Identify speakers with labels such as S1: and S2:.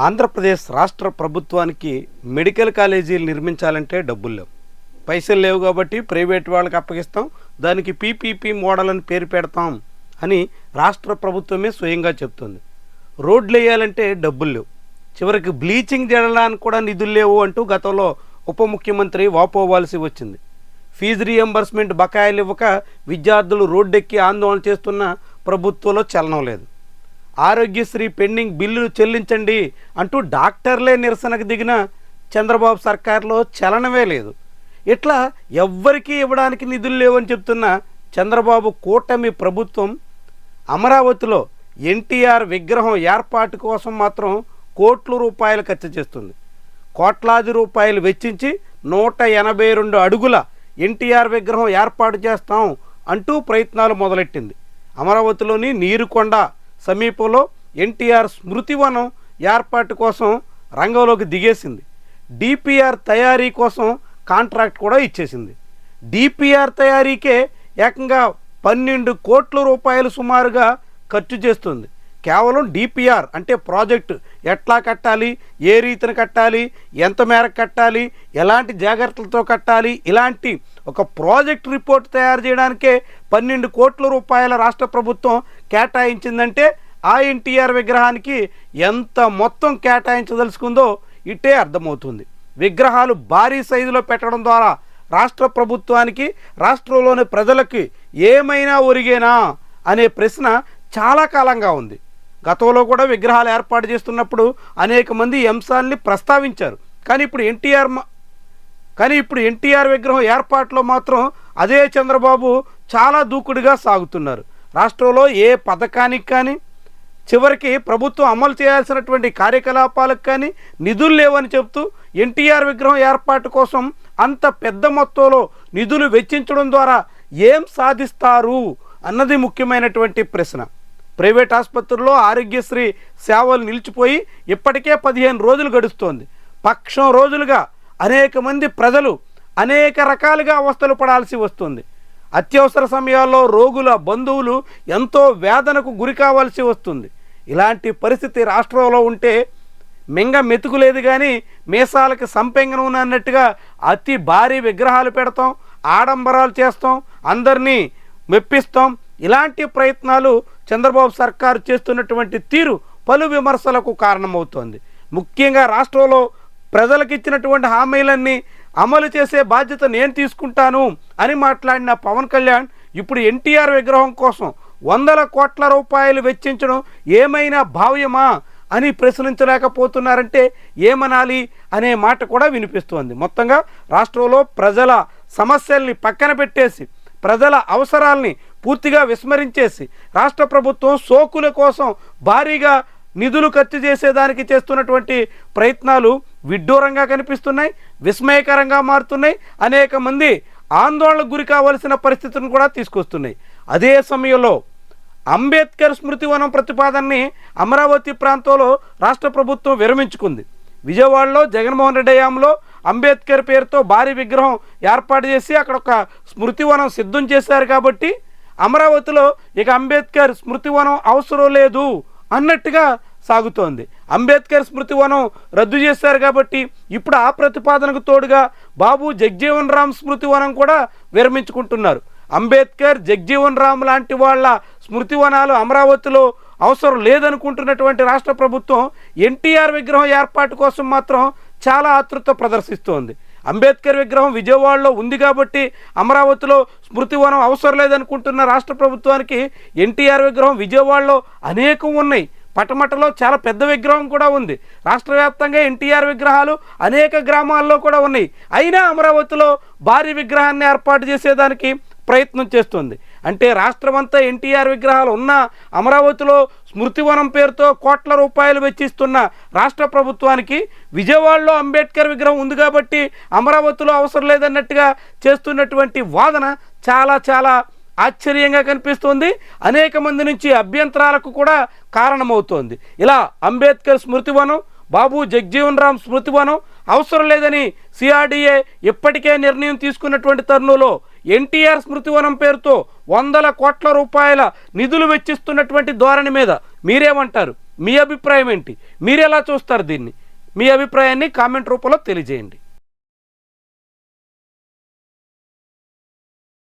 S1: ఆంధ్రప్రదేశ్ రాష్ట్ర ప్రభుత్వానికి మెడికల్ కాలేజీలు నిర్మించాలంటే డబ్బులు లేవు. పైసలు లేవు కాబట్టి ప్రైవేట్ వాళ్ళకి అప్పగిస్తాం, దానికి పీపీపీ మోడల్ అని పేరు పెడతాం అని రాష్ట్ర ప్రభుత్వమే స్వయంగా చెప్తుంది. రోడ్లు వేయాలంటే డబ్బులు లేవు, చివరికి బ్లీచింగ్ చేయడానికి కూడా నిధులు లేవు అంటూ గతంలో ఉప ముఖ్యమంత్రి వాపోవాల్సి వచ్చింది. ఫీజు రీఎంబర్స్మెంట్ బకాయిలు ఇవ్వక విద్యార్థులు రోడ్డెక్కి ఆందోళన చేస్తున్న ప్రభుత్వంలో చలనం లేదు. ఆరోగ్యశ్రీ పెండింగ్ బిల్లులు చెల్లించండి అంటూ డాక్టర్లే నిరసనకు దిగిన చంద్రబాబు సర్కార్లో చలనమే లేదు. ఇట్లా ఎవ్వరికీ ఇవ్వడానికి నిధులు లేవని చెప్తున్న చంద్రబాబు కూటమి ప్రభుత్వం అమరావతిలో ఎన్టీఆర్ విగ్రహం ఏర్పాటు కోసం మాత్రం కోట్ల రూపాయలు ఖర్చు చేస్తుంది. కోట్లాది రూపాయలు వెచ్చించి 182 అడుగుల ఎన్టీఆర్ విగ్రహం ఏర్పాటు చేస్తాం అంటూ ప్రయత్నాలు మొదలెట్టింది. అమరావతిలోని నీరుకొండ సమీపంలో ఎన్టీఆర్ స్మృతివనం ఏర్పాటు కోసం రంగంలోకి దిగేసింది. డిపిఆర్ తయారీ కోసం కాంట్రాక్ట్ కూడా ఇచ్చేసింది. డిపిఆర్ తయారీకే ఏకంగా 12 కోట్ల రూపాయలు సుమారుగా ఖర్చు చేస్తుంది. కేవలం డిపిఆర్ అంటే ప్రాజెక్టు ఎట్లా కట్టాలి, ఏ రీతిని కట్టాలి, ఎంత మేరకు కట్టాలి, ఎలాంటి జాగ్రత్తలతో కట్టాలి, ఇలాంటి ఒక ప్రాజెక్ట్ రిపోర్ట్ తయారు చేయడానికే 12 కోట్ల రూపాయల రాష్ట్ర ప్రభుత్వం కేటాయించిందంటే ఆ ఎన్టీఆర్ విగ్రహానికి ఎంత మొత్తం కేటాయించదలుచుకుందో ఇట్టే అర్థమవుతుంది. విగ్రహాలు భారీ సైజులో పెట్టడం ద్వారా రాష్ట్ర ప్రభుత్వానికి, రాష్ట్రంలోని ప్రజలకి ఏమైనా ఒరిగేనా అనే ప్రశ్న చాలా కాలంగా ఉంది. గతంలో కూడా విగ్రహాలు ఏర్పాటు చేస్తున్నప్పుడు అనేక మంది ఈ అంశాలని ప్రస్తావించారు. కానీ ఇప్పుడు ఎన్టీఆర్ విగ్రహం ఏర్పాటులో మాత్రం అదే చంద్రబాబు చాలా దూకుడుగా సాగుతున్నారు. రాష్ట్రంలో ఏ పథకానికి కానీ, చివరికి ప్రభుత్వం అమలు చేయాల్సినటువంటి కార్యకలాపాలకు కానీ నిధులు లేవని చెప్తూ ఎన్టీఆర్ విగ్రహం ఏర్పాటు కోసం అంత పెద్ద మొత్తంలో నిధులు వెచ్చించడం ద్వారా ఏం సాధిస్తారు అన్నది ముఖ్యమైనటువంటి ప్రశ్న. ప్రైవేట్ ఆసుపత్రుల్లో ఆరోగ్యశ్రీ సేవలు నిలిచిపోయి ఇప్పటికే 15 రోజులు గడుస్తోంది. పక్షం రోజులుగా అనేక మంది ప్రజలు అనేక రకాలుగా అవస్థలు పడాల్సి వస్తుంది. అత్యవసర సమయాల్లో రోగుల బంధువులు ఎంతో వేదనకు గురి కావాల్సి వస్తుంది. ఇలాంటి పరిస్థితి రాష్ట్రంలో ఉంటే మింగ మెతుకులేదు కానీ మీసాలకి సంపెంగనం అన్నట్టుగా అతి భారీ విగ్రహాలు పెడతాం, ఆడంబరాలు చేస్తాం, అందరినీ మెప్పిస్తాం. ఇలాంటి ప్రయత్నాలు చంద్రబాబు సర్కారు చేస్తున్నటువంటి తీరు పలు విమర్శలకు కారణమవుతోంది. ముఖ్యంగా రాష్ట్రంలో ప్రజలకు ఇచ్చినటువంటి హామీలన్నీ అమలు చేసే బాధ్యత నేను తీసుకుంటాను అని మాట్లాడిన పవన్ కళ్యాణ్ ఇప్పుడు ఎన్టీఆర్ విగ్రహం కోసం 100 కోట్ల రూపాయలు వెచ్చించడం ఏమైనా భావ్యమా అని ప్రశ్నించలేకపోతున్నారంటే ఏమనాలి అనే మాట కూడా వినిపిస్తోంది. మొత్తంగా రాష్ట్రంలో ప్రజల సమస్యల్ని పక్కన పెట్టేసి, ప్రజల అవసరాల్ని పూర్తిగా విస్మరించేసి రాష్ట్ర ప్రభుత్వం సోకుల కోసం భారీగా నిధులు ఖర్చు చేసేదానికి చేస్తున్నటువంటి ప్రయత్నాలు విడ్డూరంగా కనిపిస్తున్నాయి, విస్మయకరంగా మారుతున్నాయి, అనేక మంది ఆందోళనకు గురి కావలసిన పరిస్థితులను కూడా తీసుకొస్తున్నాయి. అదే సమయంలో అంబేద్కర్ స్మృతివనం ప్రతిపాదనని అమరావతి ప్రాంతంలో రాష్ట్ర ప్రభుత్వం విరమించుకుంది. విజయవాడలో జగన్మోహన్ రెడ్డి హయాంలో అంబేద్కర్ పేరుతో భారీ విగ్రహం ఏర్పాటు చేసి అక్కడ ఒక స్మృతివనం సిద్ధం చేశారు కాబట్టి అమరావతిలో ఇక అంబేద్కర్ స్మృతివనం అవసరం లేదు అన్నట్టుగా సాగుతోంది. అంబేద్కర్ స్మృతివనం రద్దు చేశారు కాబట్టి ఇప్పుడు ఆ ప్రతిపాదనకు తోడుగా బాబు జగ్జీవన్ రామ్ స్మృతివనం కూడా విరమించుకుంటున్నారు. అంబేద్కర్, జగ్జీవన్ రామ్ లాంటి వాళ్ళ స్మృతివనాలు అమరావతిలో అవసరం లేదనుకుంటున్నటువంటి రాష్ట్ర ప్రభుత్వం ఎన్టీఆర్ విగ్రహం ఏర్పాటు కోసం మాత్రం చాలా ఆతృత ప్రదర్శిస్తోంది. అంబేద్కర్ విగ్రహం విజయవాడలో ఉంది కాబట్టి అమరావతిలో స్మృతివనం అవసరం లేదనుకుంటున్న రాష్ట్ర ప్రభుత్వానికి ఎన్టీఆర్ విగ్రహం విజయవాడలో అనేకం ఉన్నాయి. పటమటలో చాలా పెద్ద విగ్రహం కూడా ఉంది. రాష్ట్ర వ్యాప్తంగా ఎన్టీఆర్ విగ్రహాలు అనేక గ్రామాల్లో కూడా ఉన్నాయి. అయినా అమరావతిలో భారీ విగ్రహాన్ని ఏర్పాటు చేసేదానికి ప్రయత్నం చేస్తుంది. అంటే రాష్ట్రమంతా ఎన్టీఆర్ విగ్రహాలు ఉన్న అమరావతిలో స్మృతివనం పేరుతో కోట్ల రూపాయలు వెచ్చిస్తున్న రాష్ట్ర ప్రభుత్వానికి విజయవాడలో అంబేద్కర్ విగ్రహం ఉంది కాబట్టి అమరావతిలో అవసరం లేదన్నట్టుగా చేస్తున్నటువంటి వాదన చాలా చాలా ఆశ్చర్యంగా కనిపిస్తోంది. అనేక మంది నుంచి అభ్యంతరాలకు కూడా కారణమవుతోంది. ఇలా అంబేద్కర్ స్మృతివనం, బాబు జగ్జీవన్ రామ్ స్మృతివనం అవసరం లేదని సిఆర్డీఏ ఇప్పటికే నిర్ణయం తీసుకున్నటువంటి తరుణంలో ఎన్టీఆర్ స్మృతివనం పేరుతో 100 కోట్ల రూపాయల నిధులు వెచ్చిస్తున్నటువంటి ధోరణి మీద మీరేమంటారు? మీ అభిప్రాయం ఏంటి? మీరు ఎలా చూస్తారు దీన్ని? మీ అభిప్రాయాన్ని కామెంట్ రూపంలో తెలియజేయండి.